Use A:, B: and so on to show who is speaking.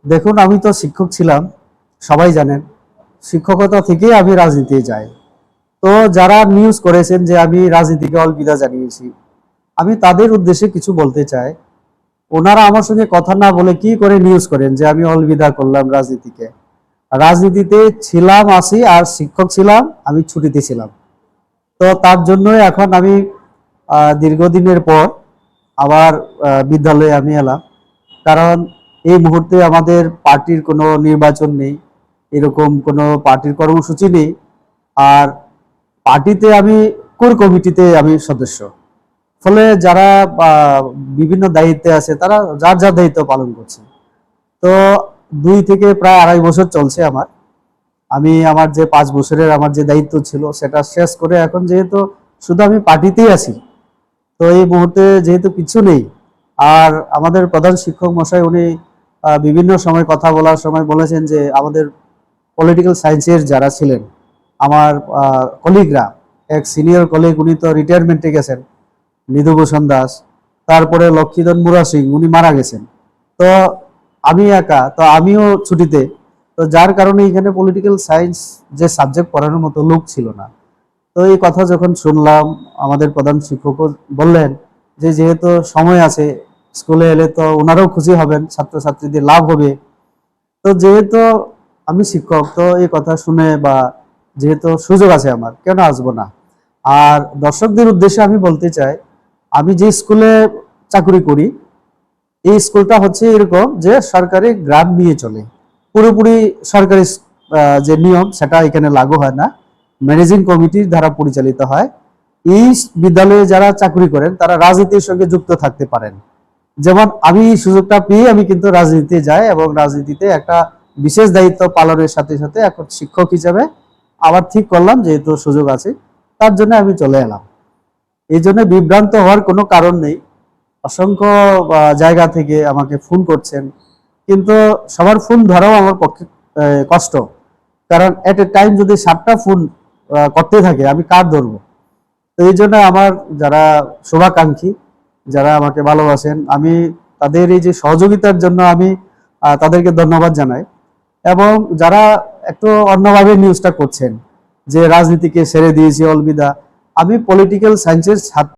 A: দেখুন, আমি তো শিক্ষক ছিলাম, সবাই জানেন। শিক্ষকতা থেকেই আমি রাজনীতিতে যাই। তো যারা নিউজ করেছেন যে আমি রাজনীতিকে অলবিদা জানিয়েছি, আমি তাদের উদ্দেশ্যে কিছু বলতে চাই। ওনারা আমার সঙ্গে কথা না বলে কি করে নিউজ করেন যে আমি অলবিদা করলাম রাজনীতিকে? রাজনীতিতে ছিলাম, আছি, আর শিক্ষক ছিলাম, আমি ছুটিতে ছিলাম। তো তার জন্যই এখন আমি দীর্ঘদিনের পর আবার বিদ্যালয়ে আমি এলাম। কারণ এই মুহূর্তে আমাদের পার্টির কোনো নির্বাচন নেই, এরকম কোনো পার্টির কর্মসূচি নেই। আর পার্টিতে আমি কোর কমিটিতে আমি সদস্য। ফলে যারা বিভিন্ন দায়িত্বে আছে তারা যার যার দায়িত্ব পালন করছে। তো 2 থেকে প্রায় 2.5 বছর চলছে আমার। আমি আমার যে 5 বছরের আমার যে দায়িত্ব ছিল সেটা শেষ করে এখন যেহেতু শুধু আমি পার্টিতেই আছি, তো এই মুহূর্তে যেহেতু কিছু নেই। আর আমাদের প্রধান শিক্ষক মশাই উনি বিভিন্ন সময় কথা বলার সময় বলেছেন যে আমাদের পলিটিক্যাল সায়েন্সের যারা ছিলেন আমার কলিগরা, এক সিনিয়র কলিগ উনি তো রিটায়ারমেন্টে গেছেন, নিধুভূষণ দাস, তারপরে লক্ষ্মীধন মুরা সিং উনি মারা গেছেন। তো আমি একা, তো আমিও ছুটিতে। তো যার কারণে এখানে পলিটিক্যাল সায়েন্স যে সাবজেক্ট পড়ানোর মতো লোক ছিল না। তো এই কথা যখন শুনলাম, আমাদের প্রধান শিক্ষকও বললেন যে যেহেতু সময় আছে, স্কুলে এলে তো ওনারাও খুশি হবেন, ছাত্রছাত্রীদের লাভ হবে। তো যেহেতু আমি শিক্ষক, তো এই কথা শুনে বা যেহেতু সুযোগ আছে আমার, কেন আসবো না? আর দর্শকদের উদ্দেশ্যে আমি বলতে চাই, আমি যে স্কুলে চাকরি করি, এই স্কুলটা হচ্ছে এরকম যে সরকারি গ্রান্ট নিয়ে চলে। পুরোপুরি সরকারি যে নিয়ম সেটা এখানে লাগু হয় না, ম্যানেজিং কমিটির দ্বারা পরিচালিত হয়। এই বিদ্যালয়ে যারা চাকরি করেন তারা রাজনীতির সঙ্গে যুক্ত থাকতে পারেন। যেমন আমি সুযোগটা পেয়ে আমি কিন্তু রাজনীতিতে যাই এবং রাজনীতিতে একটা বিশেষ দায়িত্ব পালনের সাথে সাথে এখন শিক্ষক হিসেবে আবার ঠিক করলাম, যেহেতু সুযোগ আছে তার জন্য আমি চলে এলাম। এই জন্য বিভ্রান্ত হওয়ার কোনো কারণ নেই। অসংখ্য জায়গা থেকে আমাকে ফোন করছেন, কিন্তু সবার ফোন ধরাও আমার পক্ষে কষ্ট। কারণ এট এ টাইম যদি 7টা ফোন করতে থাকে, আমি কার ধরবো? তো এই জন্য আমার যারা শুভাকাঙ্ক্ষী, যারা আমাকে ভালোবাসেন, আমি তাদের এই যে সহযোগিতার জন্য আমি তাদেরকে ধন্যবাদ জানাই। এবং যারা একটু অন্যভাবে নিউজটা করছেন যে রাজনীতিকে ছেড়ে দিয়েছি অলবিদা, আমি পলিটিক্যাল সায়েন্সের ছাত্র।